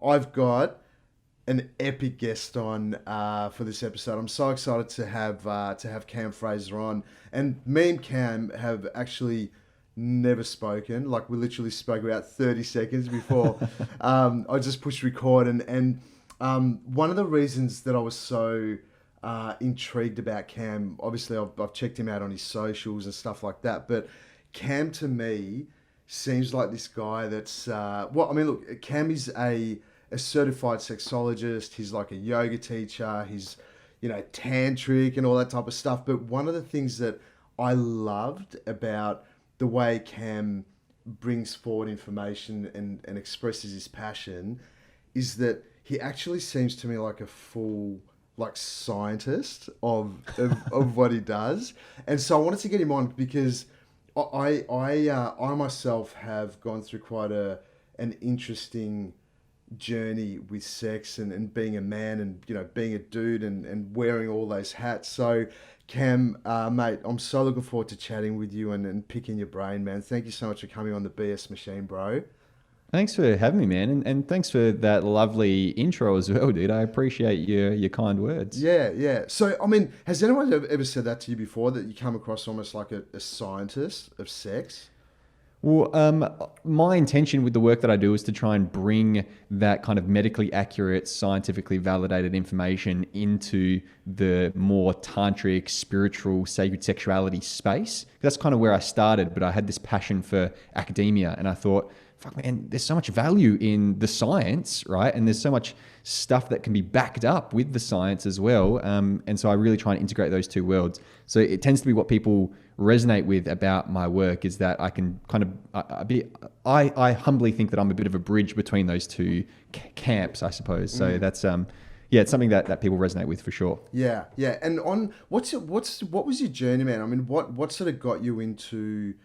I've got an epic guest on for this episode. I'm so excited to have Cam Fraser on, and me and Cam have actually never spoken. Like, we literally spoke about 30 seconds before I just pushed record, and one of the reasons that I was so intrigued about Cam, obviously I've checked him out on his socials and stuff like that, but Cam to me seems like this guy that's look, Cam is a certified sexologist. He's like a yoga teacher. He's, tantric and all that type of stuff. But one of the things that I loved about the way Cam brings forward information and expresses his passion is that he actually seems to me like a full scientist of what he does. And so I wanted to get him on because I myself have gone through quite an interesting journey with sex and being a man and being a dude and wearing all those hats. So Cam, mate, I'm so looking forward to chatting with you and picking your brain, man. Thank you so much for coming on the BS Machine, bro. Thanks for having me, man. And thanks for that lovely intro as well, dude. I appreciate your kind words. Yeah. So, I mean, has anyone ever said that to you before, that you come across almost like a scientist of sex? Well, my intention with the work that I do is to try and bring that kind of medically accurate, scientifically validated information into the more tantric, spiritual, sacred sexuality space. That's kind of where I started, but I had this passion for academia, and I thought, fuck, man, there's so much value in the science, right? And there's so much stuff that can be backed up with the science as well. And so I really try and integrate those two worlds. So it tends to be what people resonate with about my work is that I can kind of I humbly think that I'm a bit of a bridge between those two camps, I suppose. So that's it's something that people resonate with for sure. Yeah. And on what was your journey, man? I mean, what sort of got you into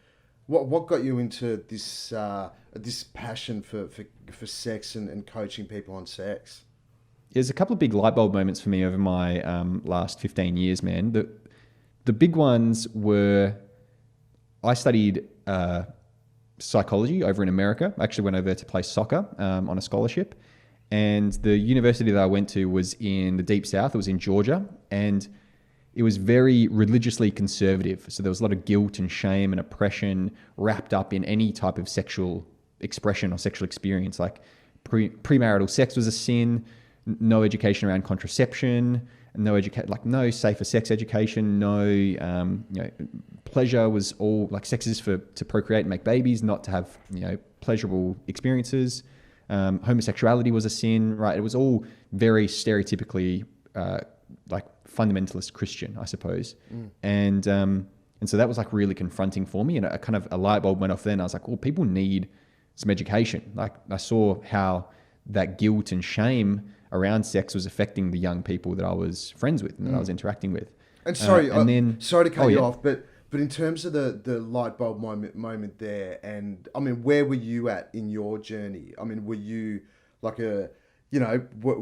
what got you into this passion for sex and coaching people on sex? There's a couple of big light bulb moments for me over my last 15 years, man. The big ones were, I studied psychology over in America. I actually went over there to play soccer on a scholarship. And the university that I went to was in the Deep South. It was in Georgia. And it was very religiously conservative. So there was a lot of guilt and shame and oppression wrapped up in any type of sexual expression or sexual experience. Like premarital sex was a sin, no education around contraception, no safer sex education, pleasure was all like sex is to procreate and make babies, not to have pleasurable experiences. Homosexuality was a sin, right? It was all very stereotypically like fundamentalist Christian, I suppose. And so that was like really confronting for me, and a light bulb went off then. I was like, well, people need some education. Like, I saw how that guilt and shame around sex was affecting the young people that I was friends with and that I was interacting with. And sorry to cut you off, but in terms of the light bulb moment there, and I mean, where were you at in your journey? I mean, were you like were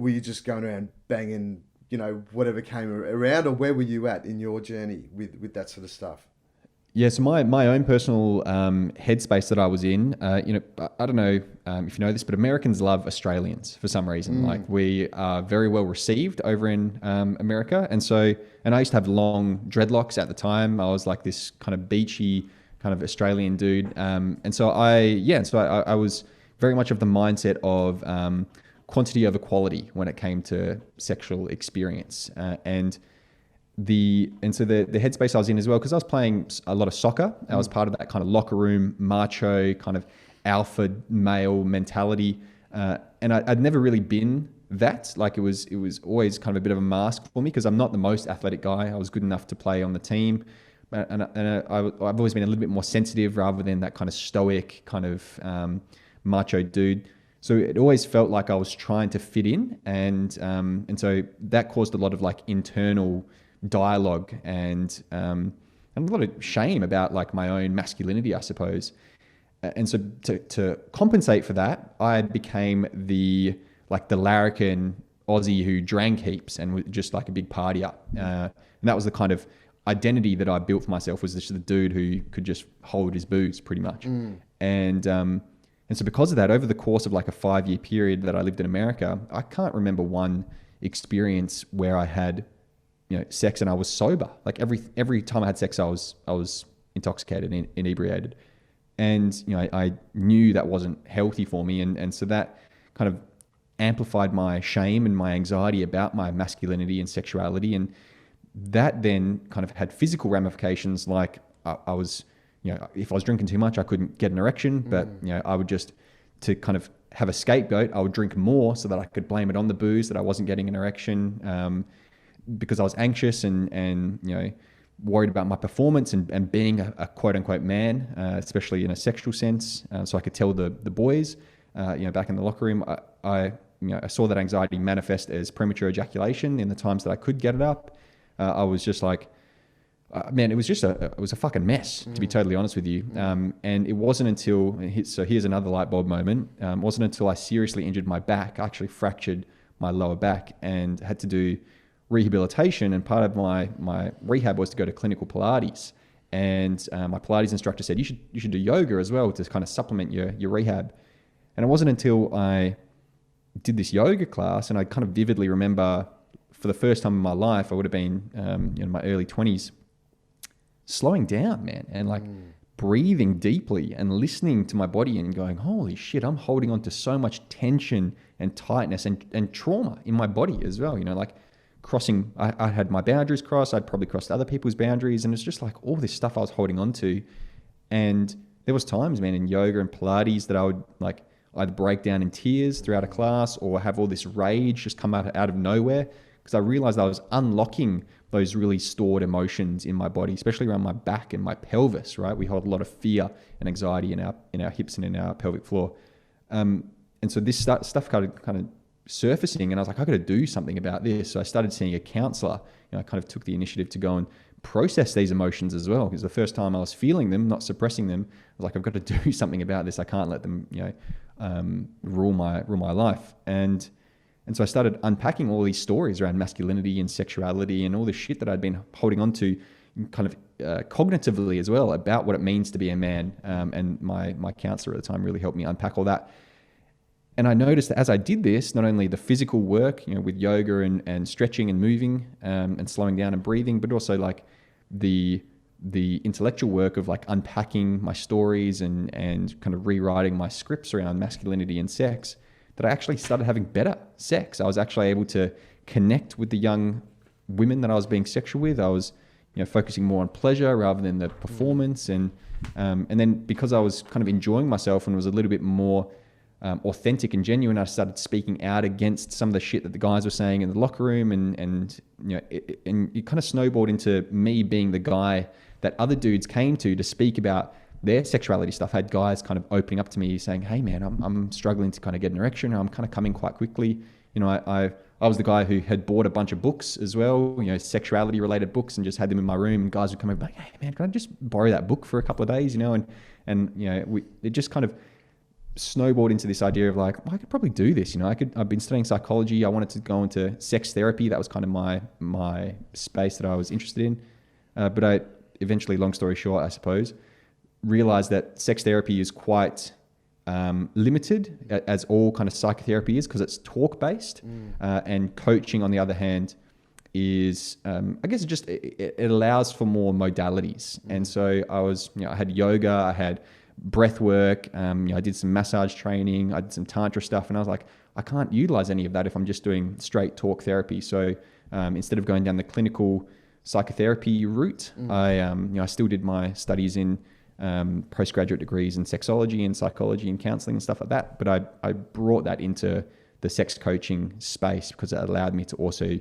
you just going around banging, whatever came around, or where were you at in your journey with that sort of stuff? Yeah, so my own personal headspace that I was in, I don't know if you know this, but Americans love Australians for some reason. Like, we are very well received over in America. And I used to have long dreadlocks at the time. I was like this kind of beachy kind of Australian dude. And so I was very much of the mindset of quantity over quality when it came to sexual experience. So the headspace I was in as well, because I was playing a lot of soccer. I was part of that kind of locker room, macho, kind of alpha male mentality. And I'd never really been that. Like, it was always kind of a bit of a mask for me, because I'm not the most athletic guy. I was good enough to play on the team. And I've always been a little bit more sensitive rather than that kind of stoic kind of macho dude. So it always felt like I was trying to fit in. And so that caused a lot of like internal dialogue and a lot of shame about like my own masculinity, I suppose. And so to compensate for that, I became the larrikin Aussie who drank heaps and was just like a big partier. And that was the kind of identity that I built for myself, was just the dude who could just hold his booze pretty much. And And so because of that, over the course of like a 5-year period that I lived in America, I can't remember one experience where I had, sex and I was sober. Like every time I had sex, I was intoxicated and inebriated. And, I knew that wasn't healthy for me. And so that kind of amplified my shame and my anxiety about my masculinity and sexuality. And that then kind of had physical ramifications. Like I was, if I was drinking too much, I couldn't get an erection, but, I would just, to kind of have a scapegoat, I would drink more so that I could blame it on the booze that I wasn't getting an erection, because I was anxious and worried about my performance and being a quote unquote man, especially in a sexual sense. So I could tell the boys, back in the locker room, I saw that anxiety manifest as premature ejaculation in the times that I could get it up. I was just like, man, it was a fucking mess, to be totally honest with you. And it wasn't until, so here's another light bulb moment. It wasn't until I seriously injured my back, I actually fractured my lower back and had to do rehabilitation. And part of my rehab was to go to clinical Pilates. And my Pilates instructor said, you should do yoga as well to kind of supplement your rehab. And it wasn't until I did this yoga class, and I kind of vividly remember for the first time in my life, I would have been in my early 20s, slowing down, man, and like breathing deeply and listening to my body and going, holy shit, I'm holding on to so much tension and tightness and trauma in my body as well. Like crossing, I had my boundaries crossed, I'd probably crossed other people's boundaries, and it's just like all this stuff I was holding on to. And there was times, man, in yoga and Pilates that I would like either break down in tears throughout a class or have all this rage just come out of nowhere, because I realized I was unlocking those really stored emotions in my body, especially around my back and my pelvis, right? We hold a lot of fear and anxiety in our hips and in our pelvic floor. And so this stuff kind of surfacing, and I was like, I got to do something about this. So I started seeing a counselor. I kind of took the initiative to go and process these emotions as well, because the first time I was feeling them, not suppressing them, I was like, I've got to do something about this. I can't let them, rule my life. And so I started unpacking all these stories around masculinity and sexuality and all this shit that I'd been holding on to kind of cognitively as well about what it means to be a man. And my counselor at the time really helped me unpack all that. And I noticed that as I did this, not only the physical work, with yoga and stretching and moving and slowing down and breathing, but also like the intellectual work of like unpacking my stories and kind of rewriting my scripts around masculinity and sex, that I actually started having better sex. I was actually able to connect with the young women that I was being sexual with. I was, focusing more on pleasure rather than the performance. And then because I was kind of enjoying myself and was a little bit more authentic and genuine, I started speaking out against some of the shit that the guys were saying in the locker room, and it kind of snowballed into me being the guy that other dudes came to speak about their sexuality stuff. I had guys kind of opening up to me saying, hey man, I'm struggling to kind of get an erection. I'm kind of coming quite quickly. I was the guy who had bought a bunch of books as well, sexuality related books, and just had them in my room, and guys would come over like, hey man, can I just borrow that book for a couple of days, it just kind of snowballed into this idea of like, well, I could probably do this. I've been studying psychology. I wanted to go into sex therapy. That was kind of my space that I was interested in. But I eventually, long story short, I suppose, realized that sex therapy is quite limited, as all kind of psychotherapy is, because it's talk based, and coaching on the other hand is, I guess it allows for more modalities. And so I had yoga, I had breath work, I did some massage training, I did some tantra stuff, and I was like, I can't utilize any of that if I'm just doing straight talk therapy. So instead of going down the clinical psychotherapy route, I still did my studies in postgraduate degrees in sexology and psychology and counseling and stuff like that, but I brought that into the sex coaching space because it allowed me to also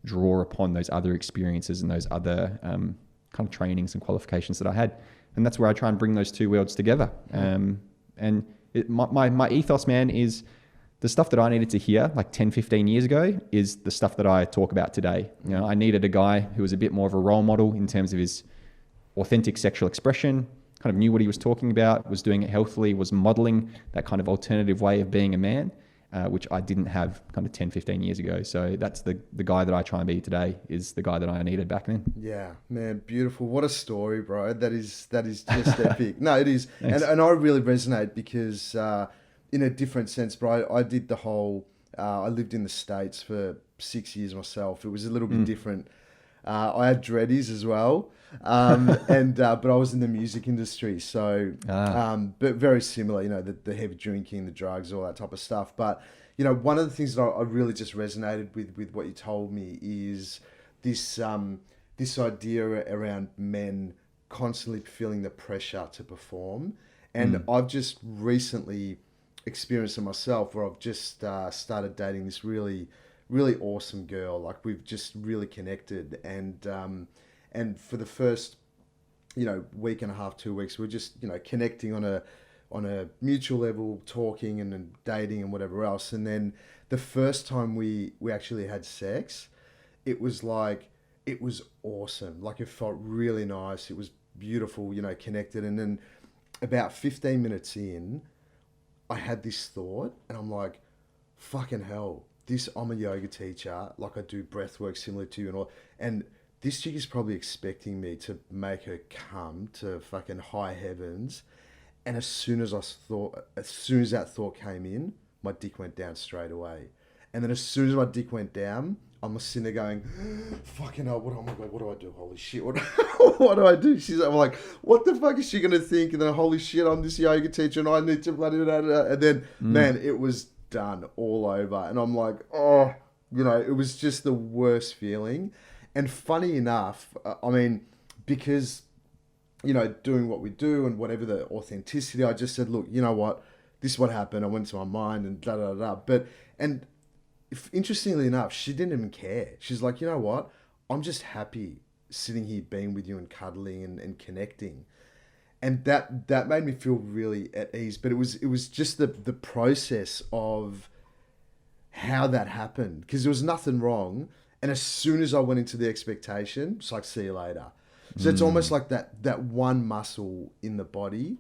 draw upon those other experiences and those other kind of trainings and qualifications that I had. And that's where I try and bring those two worlds together. My ethos, man, is the stuff that I needed to hear like 10, 15 years ago is the stuff that I talk about today. I needed a guy who was a bit more of a role model in terms of his authentic sexual expression, kind of knew what he was talking about, was doing it healthily, was modeling that kind of alternative way of being a man, which I didn't have kind of 10, 15 years ago. So that's the guy that I try and be today is the guy that I needed back then. Yeah, man, beautiful. What a story, bro. That is just epic. No, it is. And I really resonate because in a different sense, bro. I did the whole. I lived in the States for 6 years myself. It was a little bit different. I had dreadies as well, and but I was in the music industry, so Ah, but very similar. You know, the heavy drinking, the drugs, all that type of stuff. But you know, one of the things that I really just resonated with what you told me is this this idea around men constantly feeling the pressure to perform, and I've just recently experienced it myself, where I've just started dating this really awesome girl. Like we've just really connected, and for the first week and a half, 2 weeks, we're just connecting on a mutual level, talking and then dating and whatever else. And then the first time we actually had sex, it was like it was awesome. Like it felt really nice. It was beautiful, connected. And then about 15 minutes in, I had this thought, and I'm like, fucking hell, this I'm a yoga teacher, like I do breath work similar to you and all, and this chick is probably expecting me to make her come to fucking high heavens. And as soon as that thought came in, my dick went down straight away. And then as soon as my dick went down, I'm sitting there going, fucking hell, oh my God, what do I do? Holy shit, what do I do? I'm like, what the fuck is she going to think? And then, holy shit, I'm this yoga teacher and I need to blah, blah, blah, blah. And then, man, it was done all over. And I'm like, oh, it was just the worst feeling. And funny enough, I mean, because, doing what we do and whatever the authenticity, I just said, look, you know what? This is what happened. I went to my mind and da da da. But, and interestingly enough, she didn't even care. She's like, you know what? I'm just happy sitting here being with you and cuddling and connecting. And that made me feel really at ease. But it was just the process of how that happened, because there was nothing wrong. And as soon as I went into the expectation, it's like, see you later. So it's almost like that one muscle in the body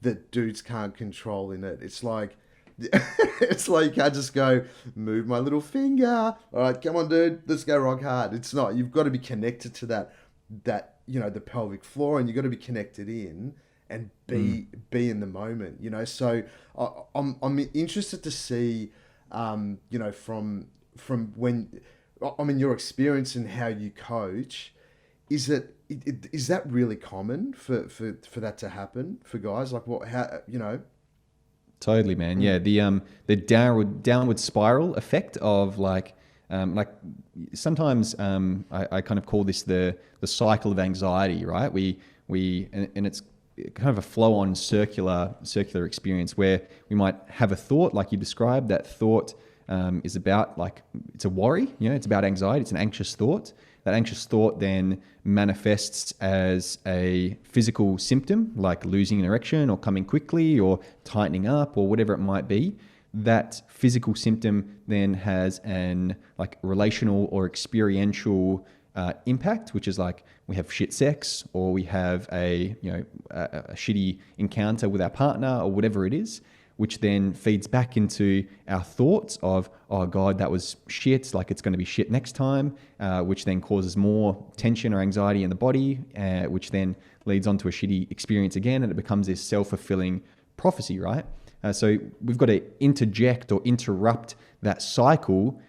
that dudes can't control in it. It's like, it's like you can't just go, move my little finger. All right, come on, dude, let's go rock hard. It's not. You've got to be connected to that the pelvic floor, and you've got to be connected in and be in the moment. So I'm interested to see, from when, I mean, your experience and how you coach, is that really common for that to happen for guys? Like totally, man. Yeah, the downward spiral effect of like sometimes I kind of call this the cycle of anxiety, right? And it's kind of a flow on circular experience where we might have a thought like you described. That thought is about, like, it's a worry, it's about anxiety. It's an anxious thought. That anxious thought then manifests as a physical symptom, like losing an erection or coming quickly or tightening up or whatever it might be. That physical symptom then has an like relational or experiential impact, which is like we have shit sex, or we have a shitty encounter with our partner or whatever it is, which then feeds back into our thoughts of, oh God, that was shit, like it's going to be shit next time, which then causes more tension or anxiety in the body, which then leads on to a shitty experience again, and it becomes this self-fulfilling prophecy, right? So we've got to interject or interrupt that cycle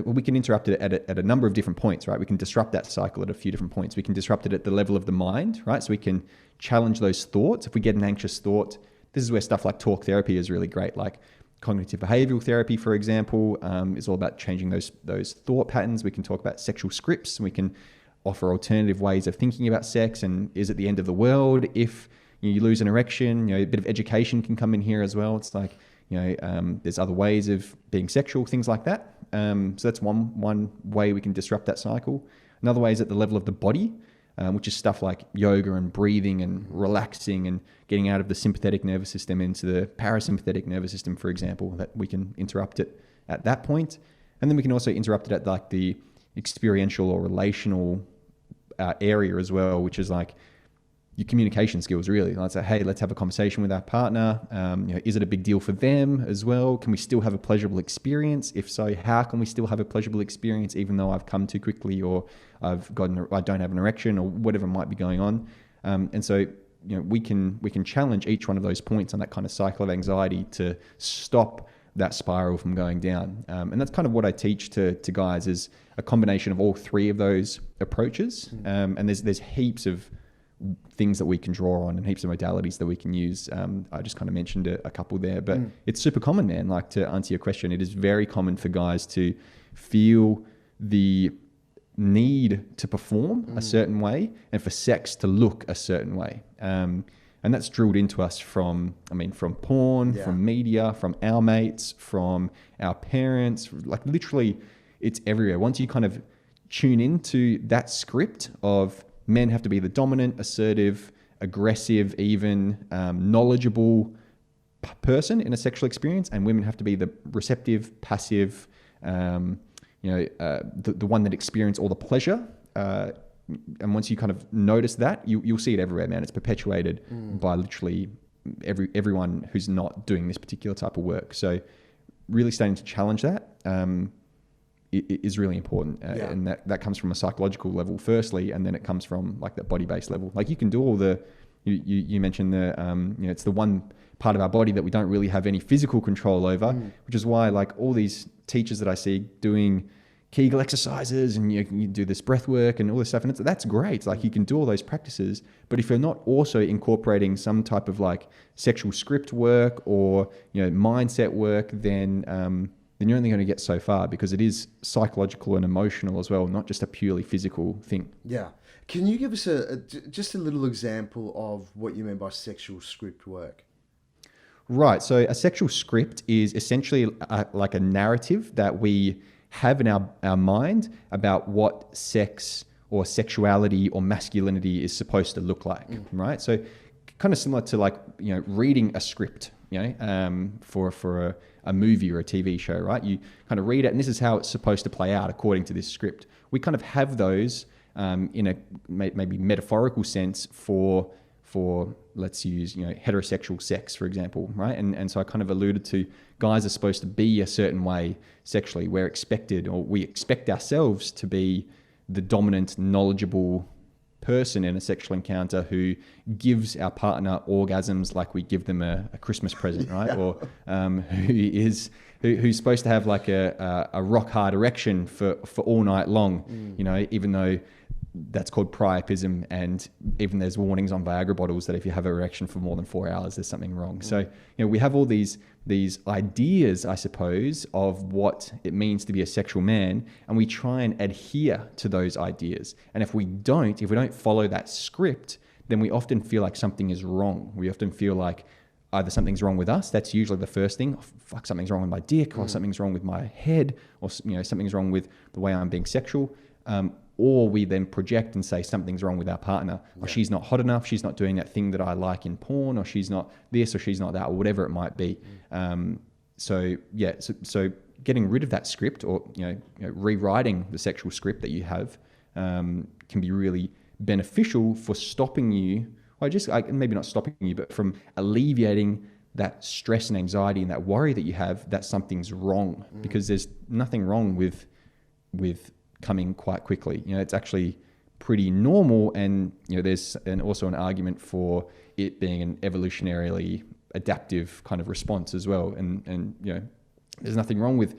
we can interrupt it at a number of different points, right? We can disrupt that cycle at a few different points. We can disrupt it at the level of the mind, right? So we can challenge those thoughts. If we get an anxious thought, this is where stuff like talk therapy is really great. Like cognitive behavioral therapy, for example, is all about changing those thought patterns. We can talk about sexual scripts, and we can offer alternative ways of thinking about sex. And is it the end of the world if you lose an erection? A bit of education can come in here as well. It's like, there's other ways of being sexual, things like that. So that's one way we can disrupt that cycle. Another way is at the level of the body, which is stuff like yoga and breathing and relaxing and getting out of the sympathetic nervous system into the parasympathetic nervous system, for example, that we can interrupt it at that point. And then we can also interrupt it at like the experiential or relational area as well, which is like your communication skills, really. Let's say, hey, let's have a conversation with our partner. Is it a big deal for them as well? Can we still have a pleasurable experience? If so, how can we still have a pleasurable experience even though I've come too quickly, or I don't have an erection, or whatever might be going on? And so we can challenge each one of those points on that kind of cycle of anxiety to stop that spiral from going down. And that's kind of what I teach to guys, is a combination of all three of those approaches. And there's heaps of things that we can draw on and heaps of modalities that we can use. I just kind of mentioned a couple there, but it's super common, man. Like, to answer your question, it is very common for guys to feel the need to perform a certain way and for sex to look a certain way. And that's drilled into us from porn, from media, from our mates, from our parents. Like, literally, it's everywhere. Once you kind of tune into that script of men have to be the dominant, assertive, aggressive, even knowledgeable person in a sexual experience, and women have to be the receptive, passive, the one that experience all the pleasure. And once you kind of notice that, you'll see it everywhere, man. It's perpetuated by literally everyone who's not doing this particular type of work. So really starting to challenge that is really important. And that comes from a psychological level firstly, and then it comes from like that body-based level. Like, you can do all the, you mentioned the, it's the one part of our body that we don't really have any physical control over, which is why like all these teachers that I see doing Kegel exercises and you do this breath work and all this stuff, and that's great. Like, you can do all those practices, but if you're not also incorporating some type of like sexual script work or mindset work, then you're only going to get so far, because it is psychological and emotional as well, not just a purely physical thing. Yeah. Can you give us just a little example of what you mean by sexual script work? Right. So a sexual script is essentially like a narrative that we have in our mind about what sex or sexuality or masculinity is supposed to look like, right? So kind of similar to like, reading a script, for a movie or a TV show, right? You kind of read it and this is how it's supposed to play out according to this script. We kind of have those in a maybe metaphorical sense for let's use heterosexual sex, for example, right? And so I kind of alluded to, guys are supposed to be a certain way sexually. We expect ourselves to be the dominant, knowledgeable person in a sexual encounter who gives our partner orgasms like we give them a Christmas present, right? Or who's supposed to have like a rock hard erection for all night long, even though that's called priapism, and even there's warnings on Viagra bottles that if you have an erection for more than 4 hours, there's something wrong. So we have all these ideas, I suppose, of what it means to be a sexual man, and we try and adhere to those ideas. And if we don't follow that script, then we often feel like something is wrong. We often feel like either something's wrong with us. That's usually the first thing. Oh, fuck, something's wrong with my dick, or something's wrong with my head, or something's wrong with the way I'm being sexual. Or we then project and say something's wrong with our partner. Or she's not hot enough, she's not doing that thing that I like in porn, or she's not this, or she's not that, or whatever it might be. So getting rid of that script, or rewriting the sexual script that you have, can be really beneficial for stopping you, or maybe not stopping you, but from alleviating that stress and anxiety and that worry that you have that something's wrong. Because there's nothing wrong with coming quite quickly. It's actually pretty normal, and there's also an argument for it being an evolutionarily adaptive kind of response as well. And there's nothing wrong with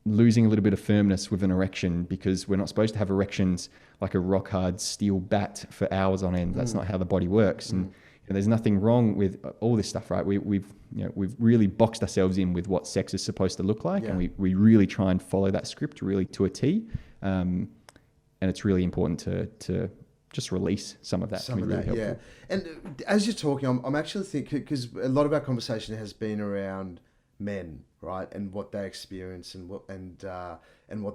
losing a little bit of firmness with an erection, because we're not supposed to have erections like a rock hard steel bat for hours on end. That's not how the body works. And there's nothing wrong with all this stuff, right? We've really boxed ourselves in with what sex is supposed to look like, and we really try and follow that script really to a T. And it's really important to just release some of that. Some of that, really helpful. And as you're talking, I'm actually thinking, because a lot of our conversation has been around men, right, and what they experience and what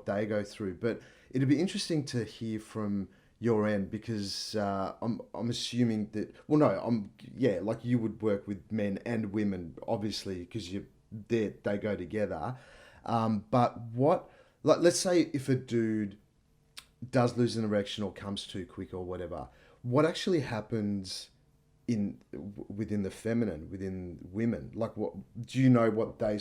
they go through. But it'd be interesting to hear from your end, because I'm assuming that, like you would work with men and women, obviously, because they go together. But let's say if a dude does lose an erection or comes too quick or whatever, what actually happens within the feminine, within women? Like, what do you know? What they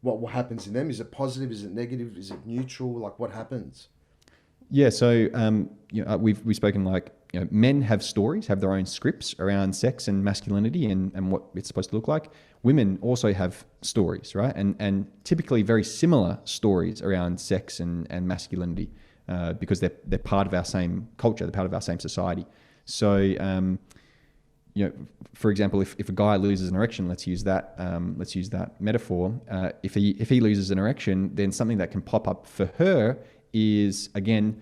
what happens in them? Is it positive? Is it negative? Is it neutral? Like, what happens? Yeah, so we've spoken like men have stories, have their own scripts around sex and masculinity and what it's supposed to look like. Women also have stories, right? And typically very similar stories around sex and masculinity because they're part of our same culture, they're part of our same society. So, for example, if a guy loses an erection, let's use that metaphor. If he loses an erection, then something that can pop up for her is, again,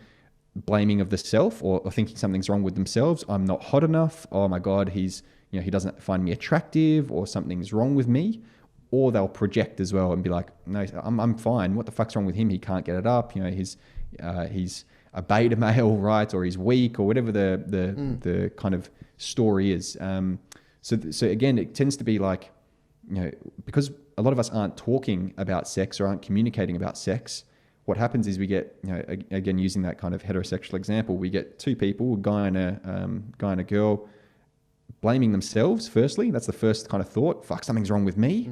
blaming of the self or thinking something's wrong with themselves. I'm not hot enough. Oh my God, he doesn't find me attractive, or something's wrong with me. Or they'll project as well and be like, no, I'm fine. What the fuck's wrong with him? He can't get it up. He's a beta male, right? Or he's weak, or whatever the kind of story is. So again, it tends to be like, because a lot of us aren't talking about sex or aren't communicating about sex, what happens is we get, again, using that kind of heterosexual example, we get two people, a guy and a girl, blaming themselves. Firstly, that's the first kind of thought. Fuck, something's wrong with me.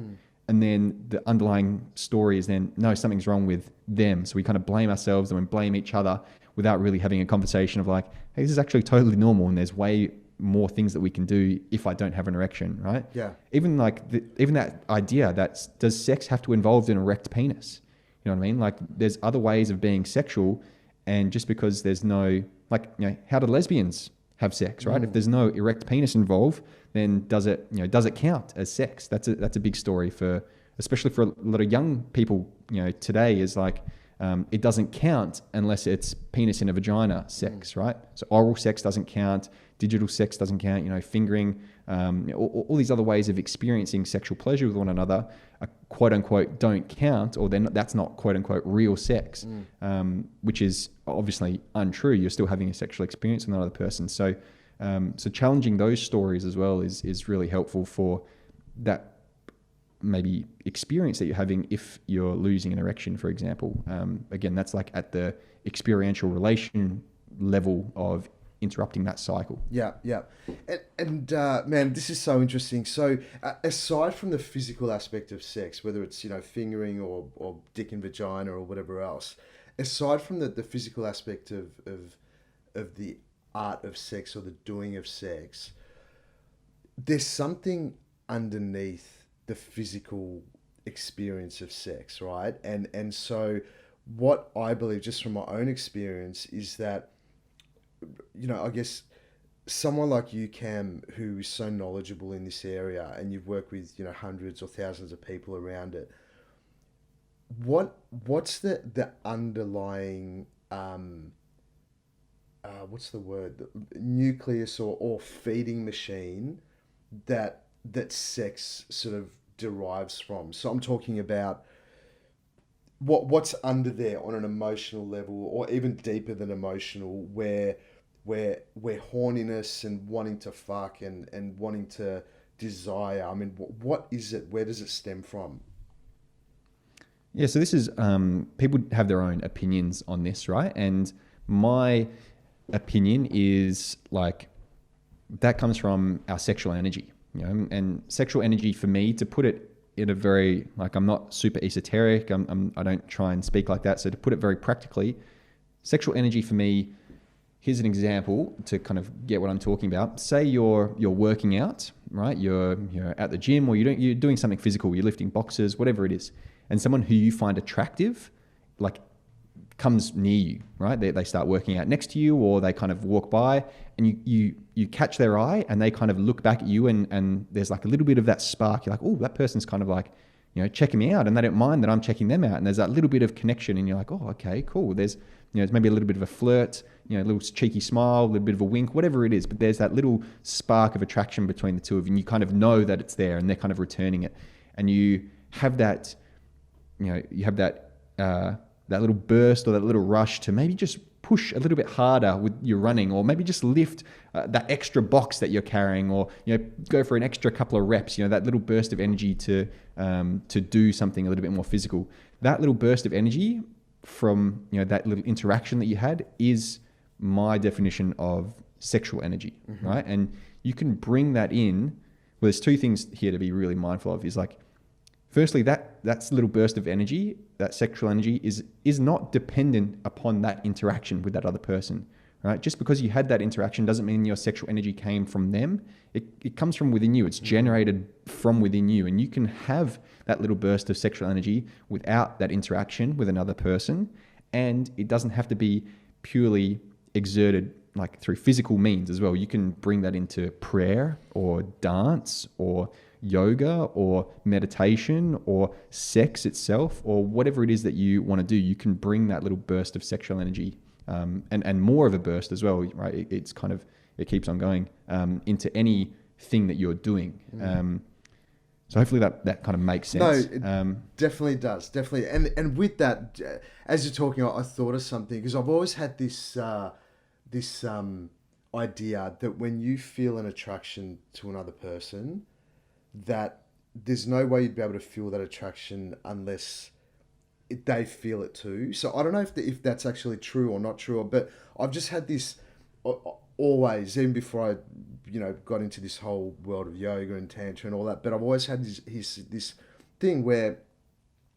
And then the underlying story is then, no, something's wrong with them. So we kind of blame ourselves and we blame each other without really having a conversation of like, hey, this is actually totally normal, and there's way more things that we can do if I don't have an erection, right? Yeah. Even like even that idea that does sex have to involve an erect penis? You know what I mean? Like, there's other ways of being sexual, and just because there's no, like, how do lesbians have sex, right? If there's no erect penis involved, then does it count as sex? That's a big story especially for a lot of young people, today, is like, it doesn't count unless it's penis in a vagina sex, right? So oral sex doesn't count, digital sex doesn't count, fingering, all these other ways of experiencing sexual pleasure with one another, quote unquote, don't count, or then that's not quote unquote real sex, which is obviously untrue. You're still having a sexual experience with another person. So challenging those stories as well is really helpful for that maybe experience that you're having if you're losing an erection, for example. Again, that's like at the experiential relation level of interrupting that cycle. Yeah. And man, this is so interesting. So aside from the physical aspect of sex, whether it's, fingering or dick and vagina or whatever else, aside from the physical aspect of the art of sex or the doing of sex, there's something underneath the physical experience of sex, right? And so what I believe, just from my own experience, is that, I guess someone like you, Cam, who is so knowledgeable in this area, and you've worked with, hundreds or thousands of people around it, what's the underlying what's the word, the nucleus or feeding machine that sex sort of derives from? So I'm talking about what's under there on an emotional level, or even deeper than emotional, where horniness and wanting to fuck and wanting to desire, I mean, what is it? Where does it stem from? Yeah, so this is, people have their own opinions on this, right? And my opinion is like, that comes from our sexual energy, and sexual energy, for me, to put it in a very, like, I'm not super esoteric, I don't try and speak like that. So to put it very practically, sexual energy for me, here's an example to kind of get what I'm talking about. Say you're working out, right? You're at the gym, or you're doing something physical, you're lifting boxes, whatever it is. And someone who you find attractive, like, comes near you, right? They start working out next to you, or they kind of walk by, and you catch their eye, and they kind of look back at you, and there's like a little bit of that spark. You're like, oh, that person's kind of like, checking me out, and they don't mind that I'm checking them out. And there's that little bit of connection, and you're like, oh, okay, cool. There's, it's maybe a little bit of a flirt, a little cheeky smile, a little bit of a wink, whatever it is. But there's that little spark of attraction between the two of you, and you kind of know that it's there, and they're kind of returning it. And you have that, that little burst or that little rush to maybe just push a little bit harder with your running, or maybe just lift that extra box that you're carrying, or go for an extra couple of reps. That little burst of energy to do something a little bit more physical. That little burst of energy from that little interaction that you had is my definition of sexual energy, right? And you can bring that in. Well, there's two things here to be really mindful of. Is like, firstly, that's little burst of energy, that sexual energy is not dependent upon that interaction with that other person, right? Just because you had that interaction doesn't mean your sexual energy came from them. It comes from within you. It's generated from within you. And you can have that little burst of sexual energy without that interaction with another person. And it doesn't have to be purely exerted like through physical means as well. You can bring that into prayer or dance or yoga or meditation or sex itself or whatever it is that you want to do. You can bring that little burst of sexual energy and more of a burst as well, right? It's kind of, it keeps on going into anything that you're doing. So hopefully that kind of makes sense. No, it definitely does, definitely. And with that, as you're talking, I thought of something, because I've always had this idea that when you feel an attraction to another person, that there's no way you'd be able to feel that attraction unless they feel it too. So I don't know if that's actually true or not true, but I've just had this always, even before I got into this whole world of yoga and tantra and all that, but I've always had this thing where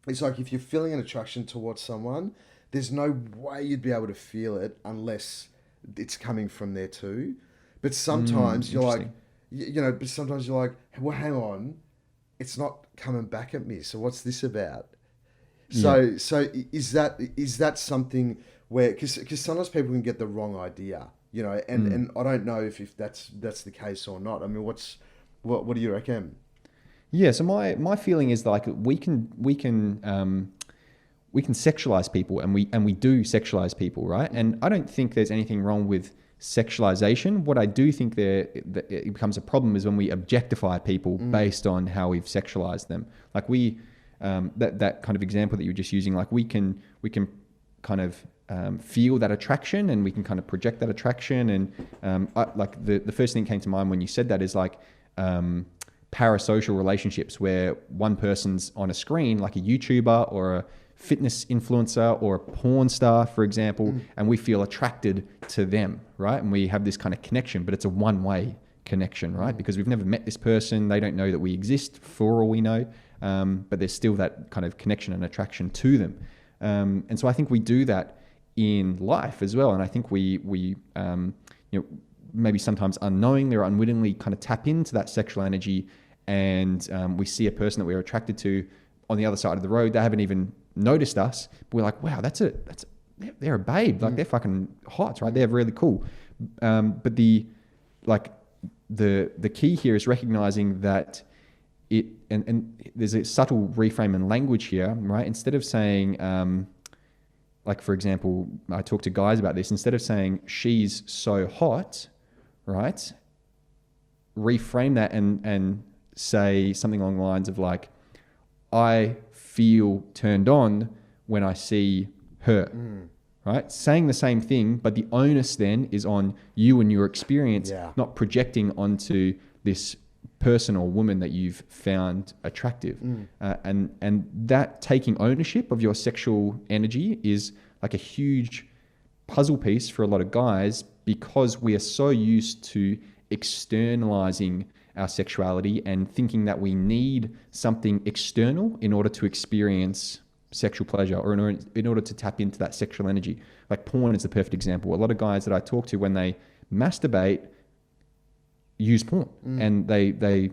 it's like, if you're feeling an attraction towards someone, there's no way you'd be able to feel it unless it's coming from there too. But sometimes you're like, but sometimes you're like, well, hang on, it's not coming back at me. So what's this about? So is that something where, because sometimes people can get the wrong idea, and I don't know if that's the case or not. I mean, what do you reckon? Yeah, so my feeling is like we can sexualize people, and we do sexualize people, right? And I don't think there's anything wrong with sexualization. What I do think that it becomes a problem is when we objectify people based on how we've sexualized them. Like that kind of example that you were just using, like we can kind of feel that attraction, and we can kind of project that attraction. And like the first thing that came to mind when you said that is like parasocial relationships, where one person's on a screen, like a YouTuber or a fitness influencer or a porn star, for example, and we feel attracted to them, right? And we have this kind of connection, but it's a one-way connection, right? Because we've never met this person, they don't know that we exist for all we know, but there's still that kind of connection and attraction to them. And so I think we do that in life as well. And I think we maybe sometimes unknowingly or unwittingly kind of tap into that sexual energy, and we see a person that we're attracted to on the other side of the road. They haven't even noticed us, but we're like, wow, they're a babe, like they're fucking hot, right? They're really cool. But the key here is recognizing that and there's a subtle reframe in language here, right? Instead of saying, like for example, I talk to guys about this, instead of saying she's so hot, right? Reframe that and say something along the lines of like, I feel turned on when I see her, right? Saying the same thing, but the onus then is on you and your experience, not projecting onto this person or woman that you've found attractive. And that taking ownership of your sexual energy is like a huge puzzle piece for a lot of guys, because we are so used to externalizing our sexuality and thinking that we need something external in order to experience sexual pleasure, or in order to tap into that sexual energy. Like porn is the perfect example. A lot of guys that I talk to, when they masturbate, use porn, and they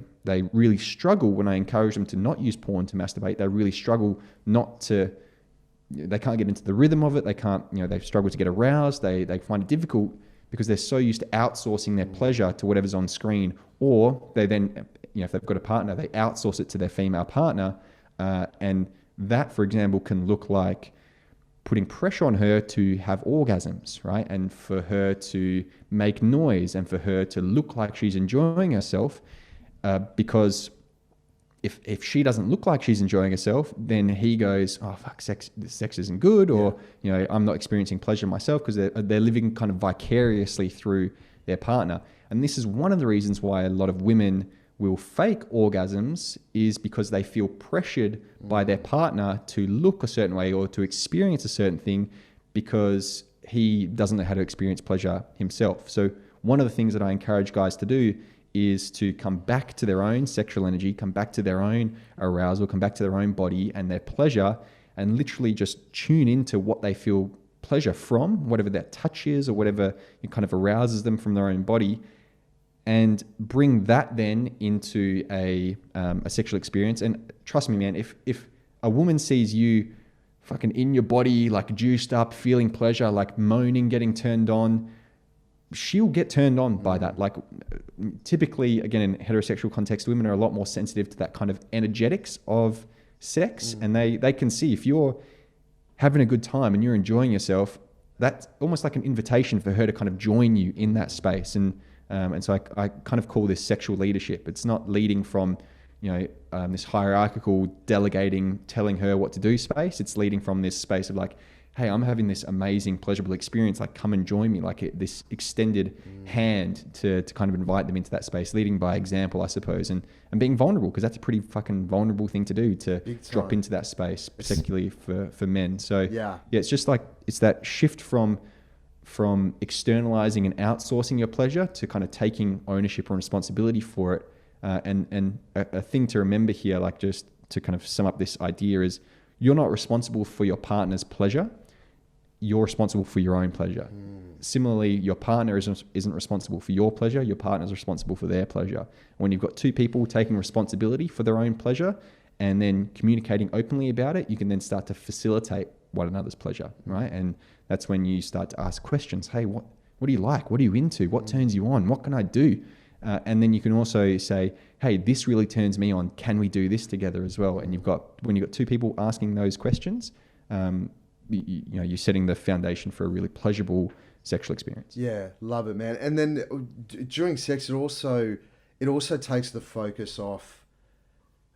really struggle when I encourage them to not use porn to masturbate. They really struggle they can't get into the rhythm of it. They can't, they struggle to get aroused. They find it difficult because they're so used to outsourcing their pleasure to whatever's on screen, or they then, if they've got a partner, they outsource it to their female partner. And that, for example, can look like putting pressure on her to have orgasms, right? And for her to make noise, and for her to look like she's enjoying herself, because if she doesn't look like she's enjoying herself, then he goes, oh fuck, sex isn't good, or I'm not experiencing pleasure myself, because they're living kind of vicariously through their partner. And this is one of the reasons why a lot of women will fake orgasms, is because they feel pressured by their partner to look a certain way or to experience a certain thing, because he doesn't know how to experience pleasure himself. So one of the things that I encourage guys to do is to come back to their own sexual energy, come back to their own arousal, come back to their own body and their pleasure, and literally just tune into what they feel pleasure from, whatever that touch is or whatever it kind of arouses them from their own body, and bring that then into a sexual experience. And trust me, man, if a woman sees you fucking in your body, like juiced up, feeling pleasure, like moaning, getting turned on, she'll get turned on by that. Like typically, again, in heterosexual context, women are a lot more sensitive to that kind of energetics of sex. And they can see if you're having a good time and you're enjoying yourself, that's almost like an invitation for her to kind of join you in that space. And so I kind of call this sexual leadership. It's not leading from, this hierarchical delegating, telling her what to do space. It's leading from this space of like, hey, I'm having this amazing, pleasurable experience. Like, come and join me. Like this extended hand to kind of invite them into that space, leading by example, I suppose, and being vulnerable, because that's a pretty fucking vulnerable thing to do, to drop into that space, particularly for men. So yeah, it's just like, it's that shift from externalizing and outsourcing your pleasure to kind of taking ownership and responsibility for it. And a thing to remember here, like just to kind of sum up this idea, is you're not responsible for your partner's pleasure. You're responsible for your own pleasure. Similarly, your partner isn't responsible for your pleasure. Your partner's responsible for their pleasure. When you've got two people taking responsibility for their own pleasure and then communicating openly about it, you can then start to facilitate one another's pleasure, right? And that's when you start to ask questions. Hey, what do you like? What are you into? What turns you on? What can I do? And then you can also say, hey, this really turns me on. Can we do this together as well? And when you've got two people asking those questions, you're setting the foundation for a really pleasurable sexual experience. Yeah, love it, man. And then during sex, it also takes the focus off,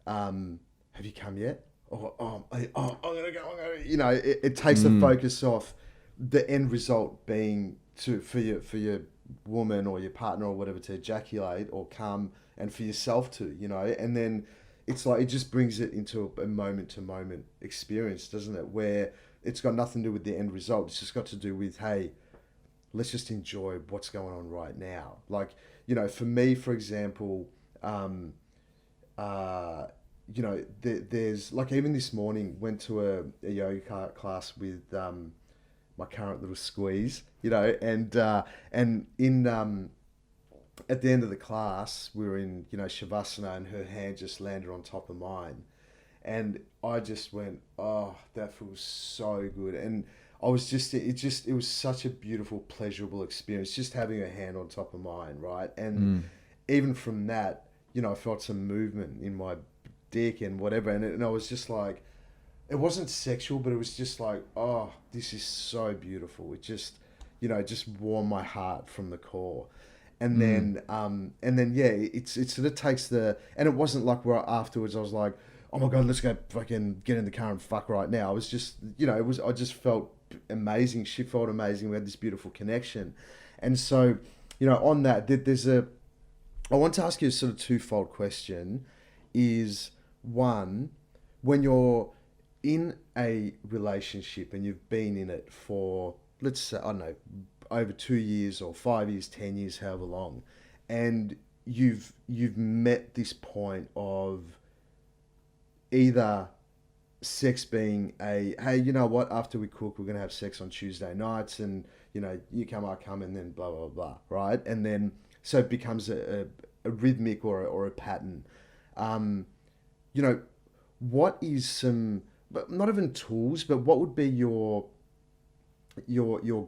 have you come yet? I'm gonna go. It takes the focus off the end result being for your woman or your partner or whatever to ejaculate or come, and for yourself to, and then it's like, it just brings it into a moment to moment experience, doesn't it? Where it's got nothing to do with the end result. It's just got to do with, hey, let's just enjoy what's going on right now. Like, for me, for example, there's like, even this morning went to a yoga class with my current little squeeze, and in at the end of the class, we were in shavasana, and her hand just landed on top of mine, and I just went, oh, that feels so good. And I was it was such a beautiful, pleasurable experience, just having her hand on top of mine, right? And even from that, I felt some movement in my dick and whatever, and I was just like, it wasn't sexual, but it was just like, oh, this is so beautiful. It just, just warmed my heart from the core. And then, yeah, it sort of takes and it wasn't like where afterwards I was like, oh my God, let's go fucking get in the car and fuck right now. I was just, I just felt amazing. She felt amazing. We had this beautiful connection. And so, on that, I want to ask you a sort of twofold question. Is one, when you're in a relationship and you've been in it for, let's say, I don't know, over 2 years or 5 years, 10 years, however long, and you've met this point of either sex being hey, you know what, after we cook, we're going to have sex on Tuesday nights, and, you come, I come, and then blah, blah, blah, right? And then, so it becomes a rhythmic or a pattern. What is some, but not even tools, but what would be your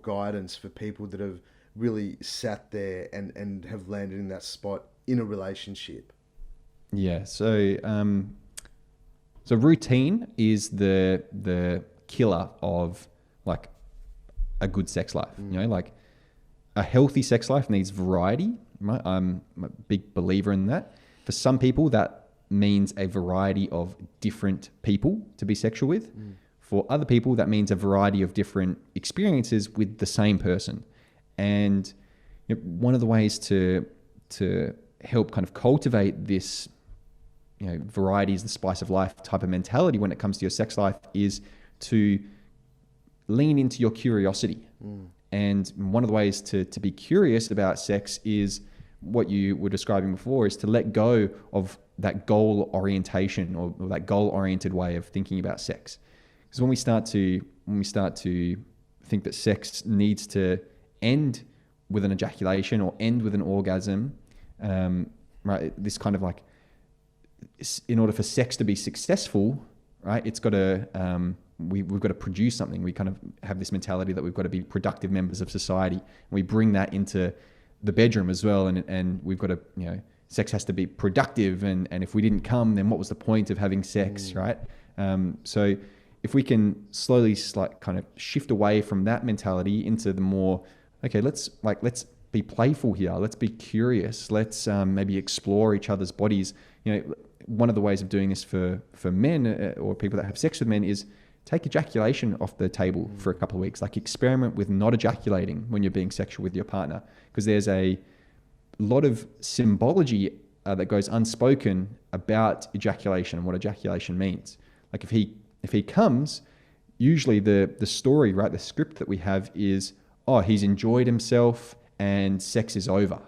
guidance for people that have really sat there and have landed in that spot in a relationship? Yeah. So routine is the killer of like a good sex life. Like a healthy sex life needs variety, right? I'm a big believer in that. For some people, that means a variety of different people to be sexual with. For other people, that means a variety of different experiences with the same person. And one of the ways to help kind of cultivate this, variety is the spice of life type of mentality when it comes to your sex life, is to lean into your curiosity. And one of the ways to be curious about sex is what you were describing before, is to let go of that goal orientation or that goal oriented way of thinking about sex. Because when we start to think that sex needs to end with an ejaculation or end with an orgasm, right? This kind of like, in order for sex to be successful, right? It's got to, we've got to produce something. We kind of have this mentality that we've got to be productive members of society. And we bring that into the bedroom as well. And we've got to, sex has to be productive. And if we didn't come, then what was the point of having sex, right? So if we can slowly kind of shift away from that mentality into the more, okay, let's be playful here. Let's be curious. Let's maybe explore each other's bodies. One of the ways of doing this for men or people that have sex with men is take ejaculation off the table for a couple of weeks. Like, experiment with not ejaculating when you're being sexual with your partner, because there's a lot of symbology that goes unspoken about ejaculation and what ejaculation means. Like, if he comes, usually the story, right, the script that we have is, oh, he's enjoyed himself and sex is over,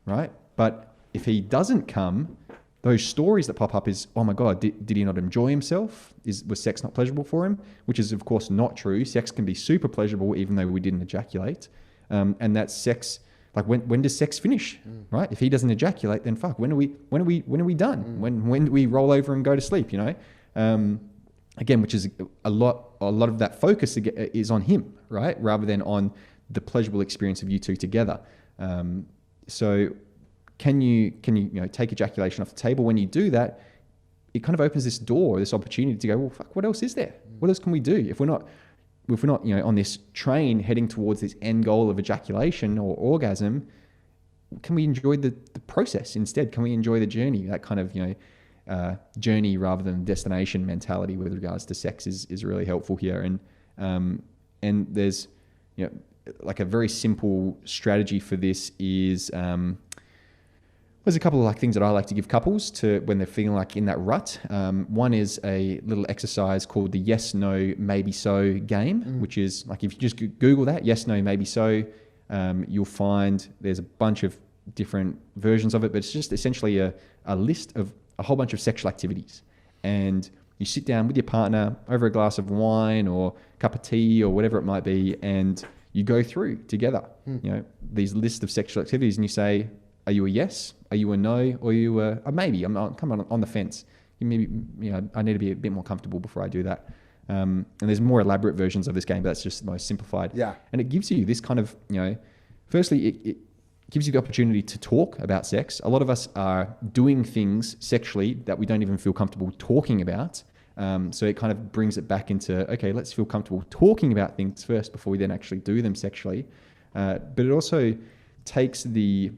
right? But if he doesn't come, those stories that pop up is, oh my God, did he not enjoy himself? Was sex not pleasurable for him? Which is, of course, not true. Sex can be super pleasurable even though we didn't ejaculate. And that's sex. Like, when does sex finish, right? If he doesn't ejaculate, then fuck, when are we done? When do we roll over and go to sleep, Again, which is a lot of that focus is on him, right? Rather than on the pleasurable experience of you two together. So can you take ejaculation off the table? When you do that, it kind of opens this door, this opportunity to go, well, fuck, what else is there? What else can we do? If we're not on this train heading towards this end goal of ejaculation or orgasm, can we enjoy the process instead? Can we enjoy the journey? That kind of, journey rather than destination mentality with regards to sex is really helpful here. And there's, like a very simple strategy for this is, there's a couple of things that I like to give couples to when they're feeling like in that rut. One is a little exercise called the yes, no, maybe so game, which is like, if you just Google that, yes, no, maybe so, you'll find there's a bunch of different versions of it, but it's just essentially a list of a whole bunch of sexual activities. And you sit down with your partner over a glass of wine or a cup of tea or whatever it might be, and you go through together, these list of sexual activities, and you say, are you a yes? Are you a no? Or are you a maybe? I'm on the fence. I need to be a bit more comfortable before I do that. And there's more elaborate versions of this game, but that's just the most simplified. Yeah. And it gives you this kind of, firstly, it gives you the opportunity to talk about sex. A lot of us are doing things sexually that we don't even feel comfortable talking about. So it kind of brings it back into, okay, let's feel comfortable talking about things first before we then actually do them sexually. But it also takes the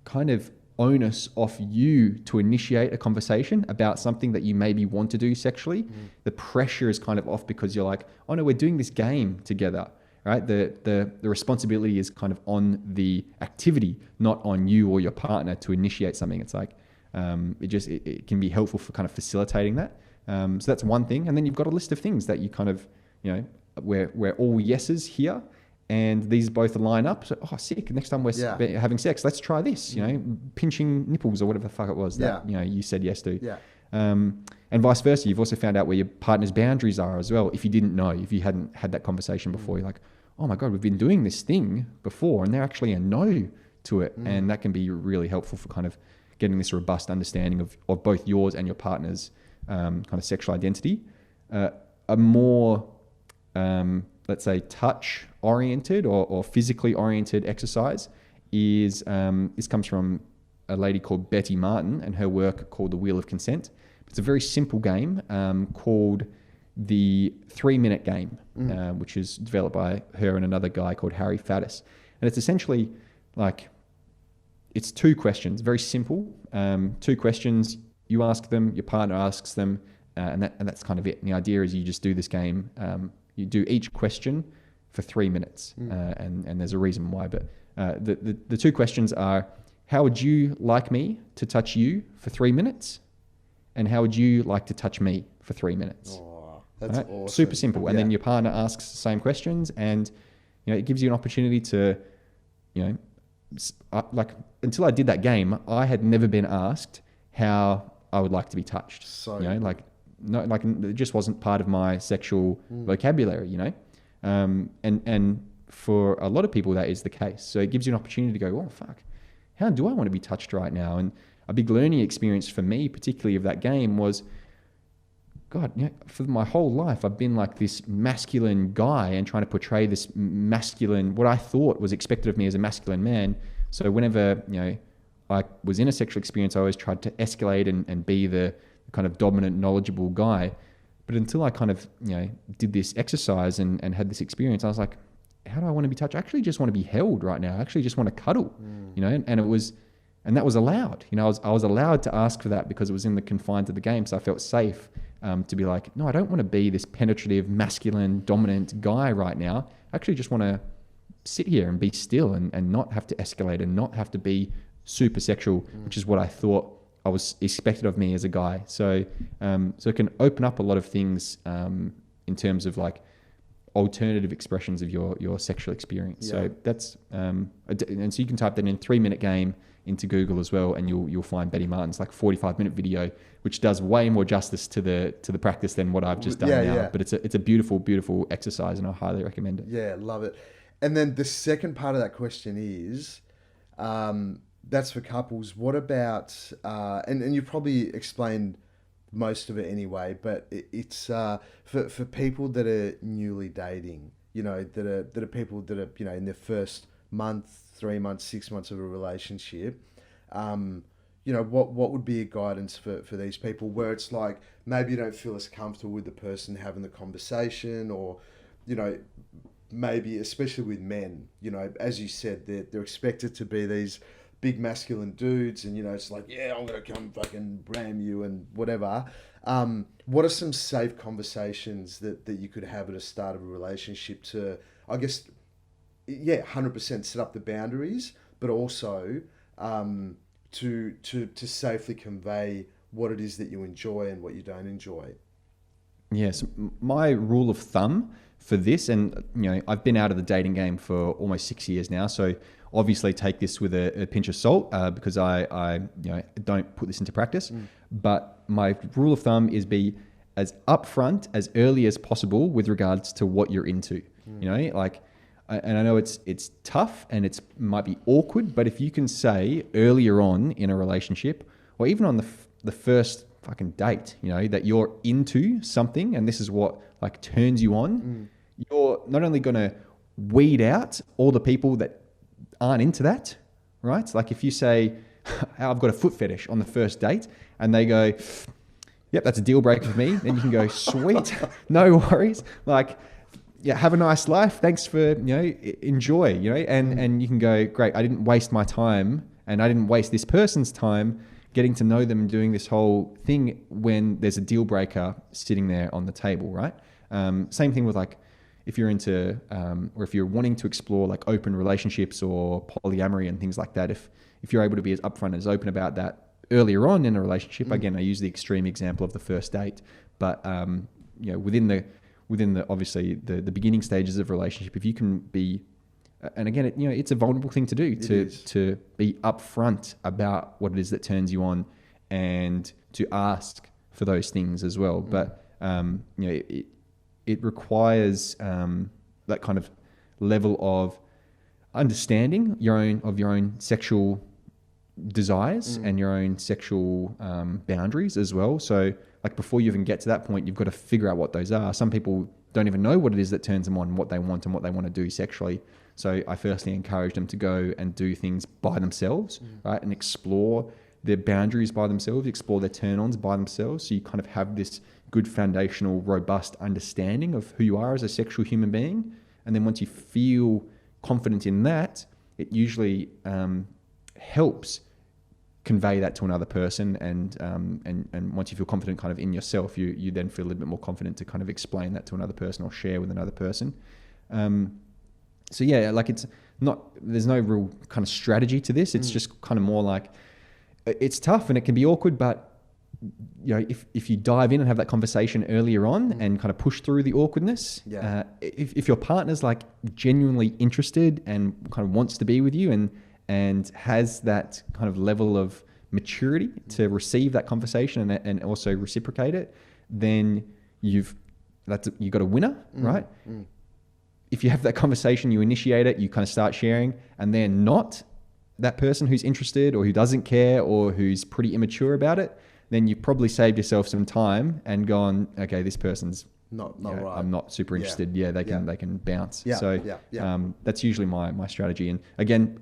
kind of onus off you to initiate a conversation about something that you maybe want to do sexually. The pressure is kind of off because you're like, oh no, we're doing this game together, right? The responsibility is kind of on the activity, not on you or your partner to initiate something. It's like, it can be helpful for kind of facilitating that. So that's one thing. And then you've got a list of things that you kind of, we're all yeses here. And these both line up. So, oh, sick. Next time we're having sex, let's try this, pinching nipples or whatever the fuck it was that, you said yes to. Yeah. And vice versa. You've also found out where your partner's boundaries are as well. If you didn't know, if you hadn't had that conversation before, you're like, oh my God, we've been doing this thing before and they're actually a no to it. And that can be really helpful for kind of getting this robust understanding of both yours and your partner's kind of sexual identity. A more, let's say, touch-oriented or physically-oriented exercise is, this comes from a lady called Betty Martin and her work called The Wheel of Consent. It's a very simple game called the 3-minute game, which is developed by her and another guy called Harry Faddis. And it's essentially like, it's 2 questions, very simple. 2 questions, you ask them, your partner asks them, and that's kind of it. And the idea is you just do this game. You do each question for 3 minutes, and there's a reason why. But the 2 questions are, how would you like me to touch you for 3 minutes? And how would you like to touch me for 3 minutes? Oh, that's awesome. Super simple. And then your partner asks the same questions, and it gives you an opportunity to, like, until I did that game, I had never been asked how I would like to be touched. No, like it just wasn't part of my sexual vocabulary, And for a lot of people, that is the case. So it gives you an opportunity to go, oh, fuck, how do I want to be touched right now? And a big learning experience for me, particularly of that game, was, God, for my whole life, I've been like this masculine guy and trying to portray this masculine, what I thought was expected of me as a masculine man. So whenever, I was in a sexual experience, I always tried to escalate and be the kind of dominant, knowledgeable guy. But until I kind of, did this exercise and had this experience, I was like, how do I want to be touched? I actually just want to be held right now. I actually just want to cuddle, and that was allowed. I was allowed to ask for that because it was in the confines of the game. So I felt safe to be like, no, I don't want to be this penetrative, masculine, dominant guy right now. I actually just want to sit here and be still and not have to escalate and not have to be super sexual, which is what I thought I was expected of me as a guy. So it can open up a lot of things in terms of like alternative expressions of your sexual experience. Yeah. So that's and so you can type that in 3-minute game into Google as well, and you'll find Betty Martin's like 45-minute video, which does way more justice to the practice than what I've just done now. Yeah. But it's a beautiful exercise, and I highly recommend it. Yeah, love it. And then the second part of that question is, that's for couples. What about and you probably explained most of it anyway, but it's for people that are newly dating, that are people that are in their first month, 3 months, 6 months of a relationship. What would be a guidance for these people where it's like maybe you don't feel as comfortable with the person having the conversation, or maybe especially with men, as you said, they're expected to be these big masculine dudes, and it's like, yeah, I'm gonna come fucking ram you and whatever. What are some safe conversations that you could have at the start of a relationship to, I guess, 100% set up the boundaries, but also to safely convey what it is that you enjoy and what you don't enjoy? Yes, my rule of thumb for this, and I've been out of the dating game for almost 6 years now, so obviously take this with a pinch of salt because I don't put this into practice. But my rule of thumb is be as upfront as early as possible with regards to what you're into. And I know it's tough and it might be awkward, but if you can say earlier on in a relationship, or even on the first fucking date, that you're into something and this is what like turns you on, you're not only going to weed out all the people that aren't into that, right? Like if you say, I've got a foot fetish on the first date, and they go, yep, that's a deal breaker for me, then you can go, sweet, no worries. Like, yeah, have a nice life. Thanks for, enjoy, and you can go, great, I didn't waste my time and I didn't waste this person's time getting to know them and doing this whole thing when there's a deal breaker sitting there on the table, right? Same thing with like, if you're into, or if you're wanting to explore like open relationships or polyamory and things like that, if you're able to be as upfront and as open about that earlier on in a relationship, again, I use the extreme example of the first date, but within the obviously the beginning stages of a relationship, if you can be, and again, it's a vulnerable thing to do, to be upfront about what it is that turns you on, and to ask for those things as well. But it requires that kind of level of understanding your own sexual desires and your own sexual boundaries as well. So like before you even get to that point, you've got to figure out what those are. Some people don't even know what it is that turns them on, what they want and what they want to do sexually. So I firstly encourage them to go and do things by themselves, right? And explore their boundaries by themselves, explore their turn-ons by themselves. So you kind of have this good foundational, robust understanding of who you are as a sexual human being. And then once you feel confident in that, it usually helps convey that to another person. And once you feel confident kind of in yourself, you then feel a little bit more confident to kind of explain that to another person or share with another person. So yeah, like there's no real kind of strategy to this. It's just kind of more like, it's tough and it can be awkward, but if you dive in and have that conversation earlier on and kind of push through the awkwardness, if your partner's like genuinely interested and kind of wants to be with you and has that kind of level of maturity to receive that conversation and also reciprocate it, then you've got a winner, right? if you have that conversation, you initiate it, you kind of start sharing, and they're not that person who's interested or who doesn't care or who's pretty immature about it, then you've probably saved yourself some time and gone, okay, this person's not you know, right. I'm not super interested. Yeah, they can bounce. Yeah, So yeah. that's usually my strategy. And again,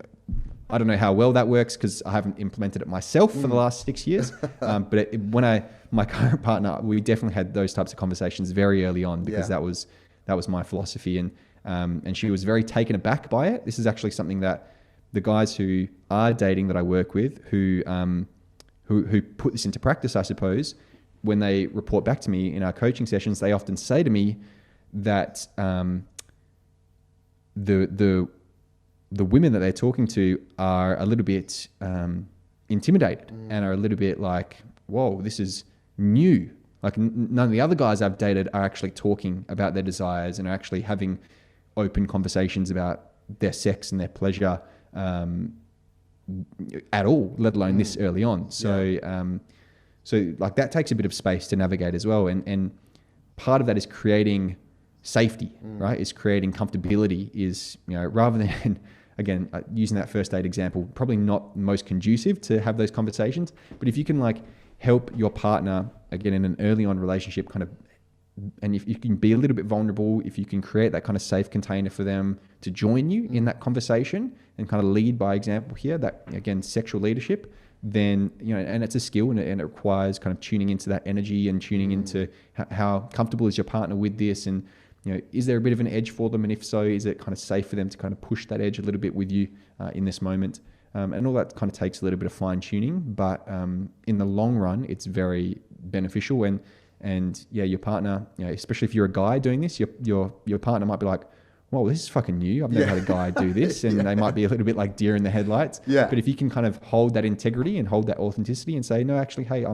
I don't know how well that works because I haven't implemented it myself for the last 6 years. But my current partner, we definitely had those types of conversations very early on because that was my philosophy. And she was very taken aback by it. This is actually something that the guys who are dating that I work with, who put this into practice, I suppose, when they report back to me in our coaching sessions, they often say to me that the women that they're talking to are a little bit intimidated and are a little bit like, whoa, this is new. Like none of the other guys I've dated are actually talking about their desires and are actually having open conversations about their sex and their pleasure at all, let alone this early on. So, so like that takes a bit of space to navigate as well. And part of that is creating safety, right? Is creating comfortability is, you know, rather than, again, using that first date example, probably not most conducive to have those conversations. But if you can like help your partner, again, in an early on relationship kind of, and if you can be a little bit vulnerable, if you can create that kind of safe container for them to join you in that conversation and kind of lead by example here, that again, sexual leadership, then, you know, and it's a skill and it requires kind of tuning into that energy and tuning into how comfortable is your partner with this. And, you know, is there a bit of an edge for them? And if so, is it kind of safe for them to kind of push that edge a little bit with you in this moment? And all that kind of takes a little bit of fine tuning, but in the long run, it's very beneficial. And yeah, your partner, you know, especially if you're a guy doing this, your partner might be like, well, this is fucking new. I've never had a guy do this. And they might be a little bit like deer in the headlights. Yeah. But if you can kind of hold that integrity and hold that authenticity and say, no, actually, hey, I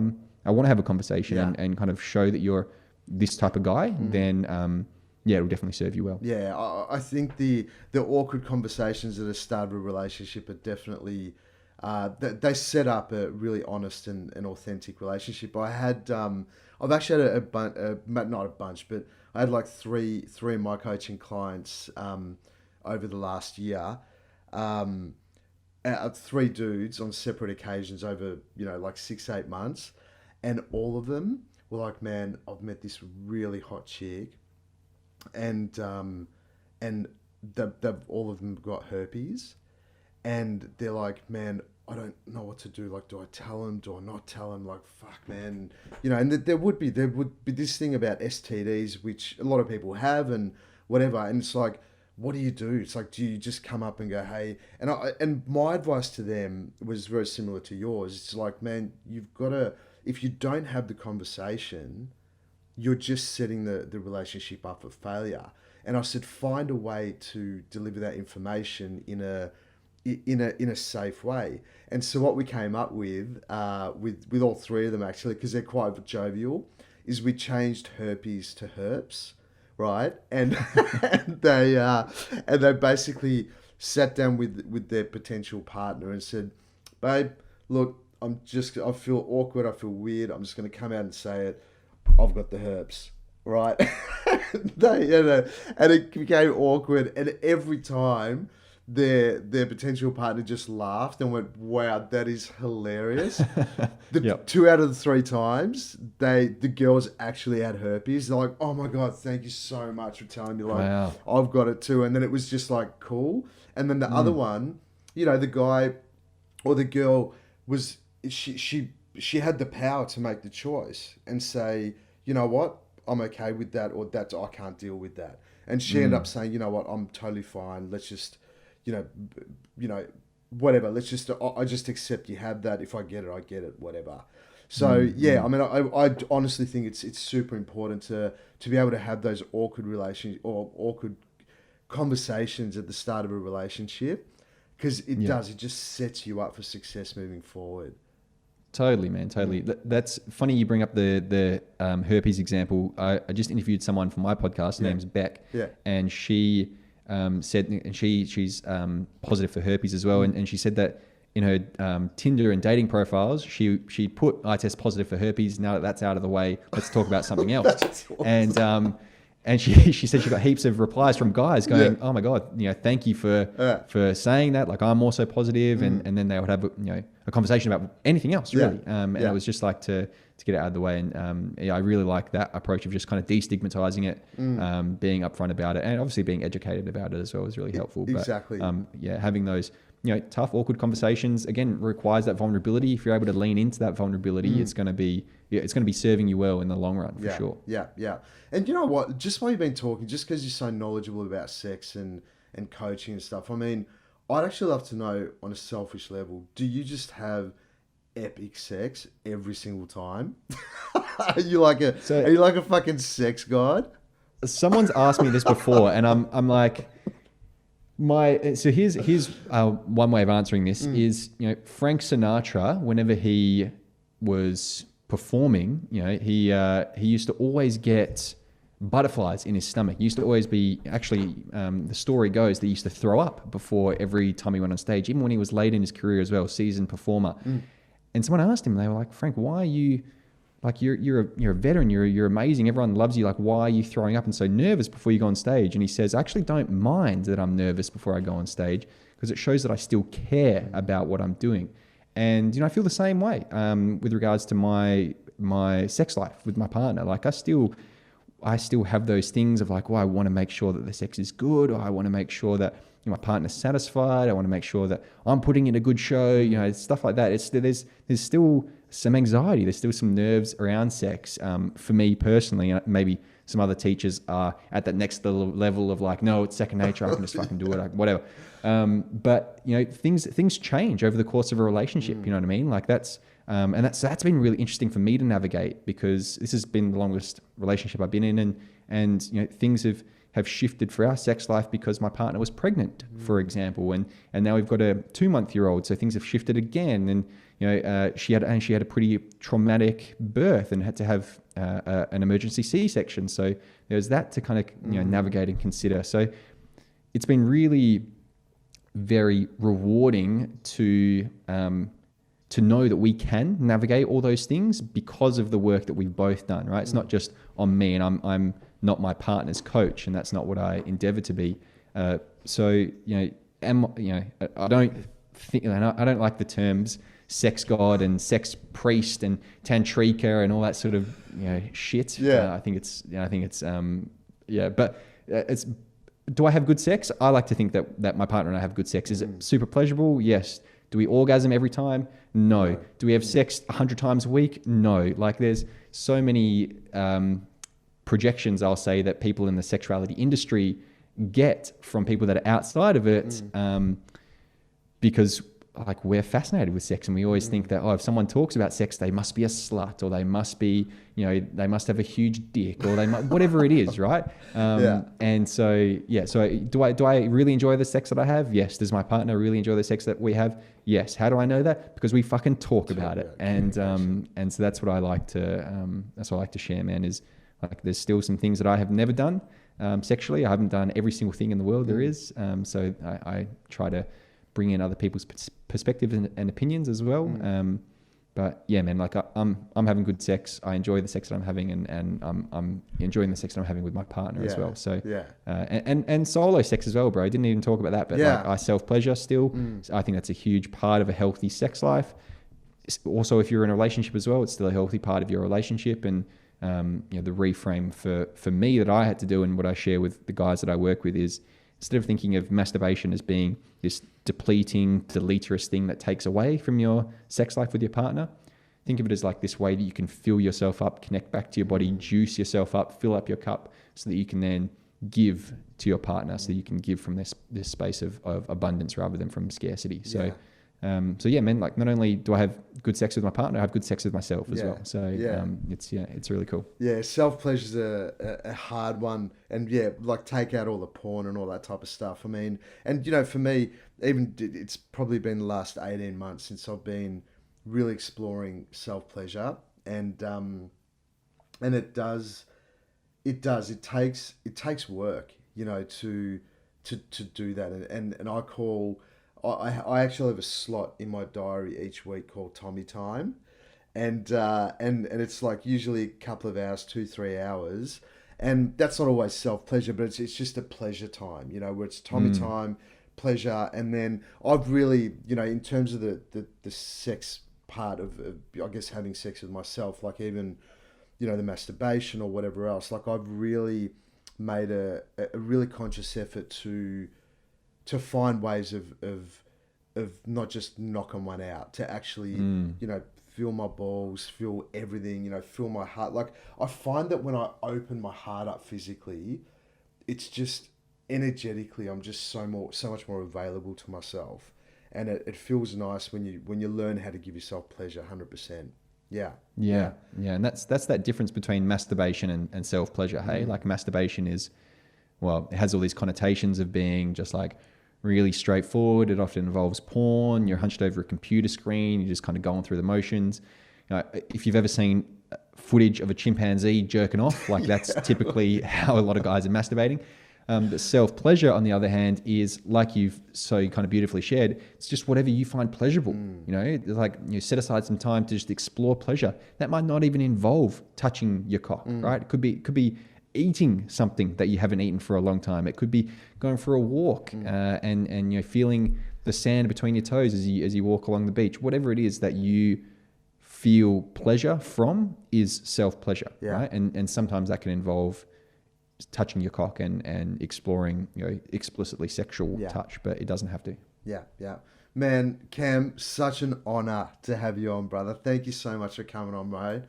want to have a conversation and kind of show that you're this type of guy, then yeah, it'll definitely serve you well. Yeah, I think the awkward conversations at the start of a relationship are definitely, they set up a really honest and authentic relationship. I've actually had not a bunch, but I had like three of my coaching clients over the last year, 3 dudes on separate occasions over, you know, like 6-8 months, and all of them were like, man, I've met this really hot chick, and they've all of them got herpes, and they're like, man, I don't know what to do. Like, do I tell him? Do I not tell him? Like, fuck, man. You know, and there would be this thing about STDs, which a lot of people have and whatever. And it's like, what do you do? It's like, do you just come up and go, hey? And my advice to them was very similar to yours. It's like, man, you've got to, if you don't have the conversation, you're just setting the relationship up for failure. And I said, find a way to deliver that information in a safe way. And so what we came up with all 3 of them, actually, because they're quite jovial, is we changed herpes to herpes, right? And and they basically sat down with their potential partner and said, babe, look, I feel awkward, I feel weird, I'm just going to come out and say it, I've got the herpes, right? And it became awkward, and every time their potential partner just laughed and went, wow, that is hilarious. 2 out of the 3 times, the girls actually had herpes. They're like, oh my God, thank you so much for telling me, like, wow, I've got it too. And then it was just like, cool. And then the other one, you know, the guy or the girl was, she had the power to make the choice and say, you know what, I'm okay with that, or that's, I can't deal with that. And she ended up saying, you know what, I'm totally fine. Let's just, you know, whatever. Let's just, I just accept you have that. If I get it, I get it, whatever. So yeah, I mean, I honestly think it's super important to be able to have those awkward relations or awkward conversations at the start of a relationship, because it just sets you up for success moving forward. Totally, man. Totally. That's funny you bring up the herpes example. I just interviewed someone for my podcast. Her name's Beck. Yeah. And she said, and she's positive for herpes as well. And she said that in her Tinder and dating profiles, she put, I test positive for herpes. Now that that's out of the way, let's talk about something else. That's awesome. And she said she got heaps of replies from guys going, oh my God, thank you for saying that. Like, I'm also positive. And then they would have, a conversation about anything else really. And it was just like to get it out of the way. And I really like that approach of just kind of destigmatizing it, being upfront about it, and obviously being educated about it as well is really helpful. Exactly. But having those, tough, awkward conversations again requires that vulnerability. If you're able to lean into that vulnerability, it's going to be serving you well in the long run for sure. Yeah. And you know what? Just while you've been talking, just because you're so knowledgeable about sex and coaching and stuff, I mean, I'd actually love to know on a selfish level, do you just have epic sex every single time? Are you like a fucking sex god? Someone's asked me this before, and I'm like, here's one way of answering this is, Frank Sinatra, whenever he was performing, he used to always get butterflies in his stomach. He used to always be, actually, the story goes that he used to throw up before every time he went on stage, even when he was late in his career as well, seasoned performer. And someone asked him, they were like, Frank, why are you, like, you're a veteran, you're amazing, everyone loves you, like, why are you throwing up and so nervous before you go on stage? And he says, I actually don't mind that I'm nervous before I go on stage, because it shows that I still care about what I'm doing. And, I feel the same way with regards to my sex life with my partner. Like, I still have those things of like, well, I want to make sure that the sex is good, or I want to make sure that my partner's satisfied. I want to make sure that I'm putting in a good show, stuff like that. There's still some anxiety. There's still some nerves around sex. For me personally, maybe some other teachers are at that next level of like, no, it's second nature. I can just fucking do it, like, whatever. But things change over the course of a relationship. You know what I mean? Like that's been really interesting for me to navigate, because this has been the longest relationship I've been in, and things have shifted for our sex life because my partner was pregnant, for example, and now we've got a 2-month-old, so things have shifted again, and she had a pretty traumatic birth and had to have an emergency C-section, so there's that to kind of navigate and consider. So it's been really very rewarding to know that we can navigate all those things because of the work that we've both done, right? It's not just on me, and I'm not my partner's coach, and that's not what I endeavor to be. I don't like the terms sex god and sex priest and tantrika and all that sort of shit. I think it's do I have good sex? I like to think that my partner and I have good sex. Is it super pleasurable? Yes. Do we orgasm every time? No. Do we have sex 100 times a week? No. Like, there's so many projections, I'll say, that people in the sexuality industry get from people that are outside of it, because like, we're fascinated with sex, and we always think that, if someone talks about sex, they must be a slut, or they must be, they must have a huge dick, or they might, whatever it is, right? And so do I really enjoy the sex that I have? Yes. Does my partner really enjoy the sex that we have? Yes. How do I know that? Because we fucking talk about it. And so that's what I like to share, man, is like, there's still some things that I have never done sexually. I haven't done every single thing in the world there is. So I try to bring in other people's perspectives and opinions as well. But yeah, man, like I'm having good sex. I enjoy the sex that I'm having, and I'm enjoying the sex that I'm having with my partner as well. So and solo sex as well, bro. I didn't even talk about that, but like, I self-pleasure still. So I think that's a huge part of a healthy sex life. Also, if you're in a relationship as well, it's still a healthy part of your relationship. And the reframe for me that I had to do, and what I share with the guys that I work with, is instead of thinking of masturbation as being this depleting, deleterious thing that takes away from your sex life with your partner, think of it as like this way that you can fill yourself up, connect back to your body, juice yourself up, fill up your cup, so that you can then give to your partner, so you can give from this space of abundance rather than from scarcity. So yeah, man, like, not only do I have good sex with my partner, I have good sex with myself as well. So it's really cool. Yeah, self-pleasure's a hard one, and like, take out all the porn and all that type of stuff. I mean, and for me, even it's probably been the last 18 months since I've been really exploring self-pleasure, and it takes work, to do that, and I actually have a slot in my diary each week called Tommy Time, and it's like usually a couple of hours, 2-3 hours, And that's not always self-pleasure, but it's just a pleasure time, you know, where it's Tommy time, pleasure. And then I've really, you know, in terms of the sex part of, I guess, having sex with myself, like even, you know, the masturbation or whatever else, like I've really made a really conscious effort to find ways of not just knocking one out, to actually, you know, feel my balls, feel everything, you know, feel my heart. Like I find that when I open my heart up physically, it's just energetically, I'm just so much more available to myself. And it feels nice when you learn how to give yourself pleasure 100%. Yeah. Yeah. And that's that difference between masturbation and self-pleasure. Hey, like masturbation is, well, it has all these connotations of being just like really straightforward. It often involves porn. You're hunched over a computer screen. You're just kind of going through the motions. You know, if you've ever seen footage of a chimpanzee jerking off, like that's typically how a lot of guys are masturbating. But self-pleasure, on the other hand, is like you've so kind of beautifully shared. It's just whatever you find pleasurable. You know, it's like you set aside some time to just explore pleasure. That might not even involve touching your cock, right? It could be eating something that you haven't eaten for a long time. It could be going for a walk and you know, feeling the sand between your toes as you walk along the beach. Whatever it is that you feel pleasure from is self-pleasure, right? And sometimes that can involve touching your cock and exploring, you know, explicitly sexual touch, but it doesn't have to. Yeah. Man, Cam, such an honor to have you on, brother. Thank you so much for coming on, mate.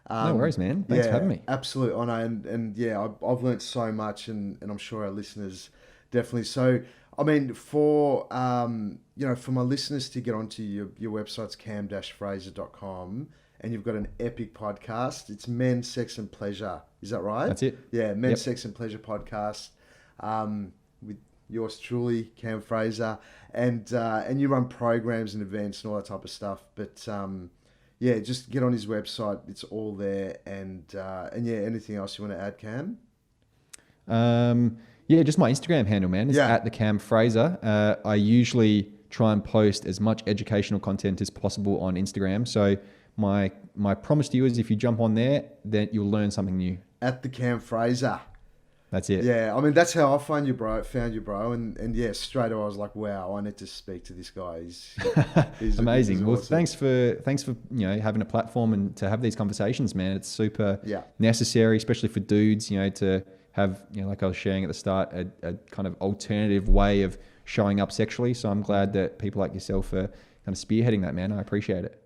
No worries, man. Thanks for having me. Absolute honor. And yeah, I've learned so much, and I'm sure our listeners definitely. So, I mean, for, you know, for my listeners to get onto your website's cam-fraser.com, and you've got an epic podcast. It's Men, Sex and Pleasure. Is that right? That's it. Yeah, Men, Sex and Pleasure podcast with yours truly, Cam Fraser. And you run programs and events and all that type of stuff. But yeah, just get on his website. It's all there. And yeah, anything else you want to add, Cam? Yeah, just my Instagram handle, man. It's at the Cam Fraser. I usually try and post as much educational content as possible on Instagram. So my promise to you is if you jump on there, then you'll learn something new. At the Cam Fraser. That's it. Yeah, I mean, that's how I found you, bro. And yeah, straight away I was like, wow, I need to speak to this guy. He's amazing. He's well, awesome. thanks for you know, having a platform and to have these conversations, man. It's super Yeah. necessary, especially for dudes, you know, to have, you know, like I was sharing at the start, a kind of alternative way of showing up sexually. So I'm glad that people like yourself are kind of spearheading that, man. I appreciate it.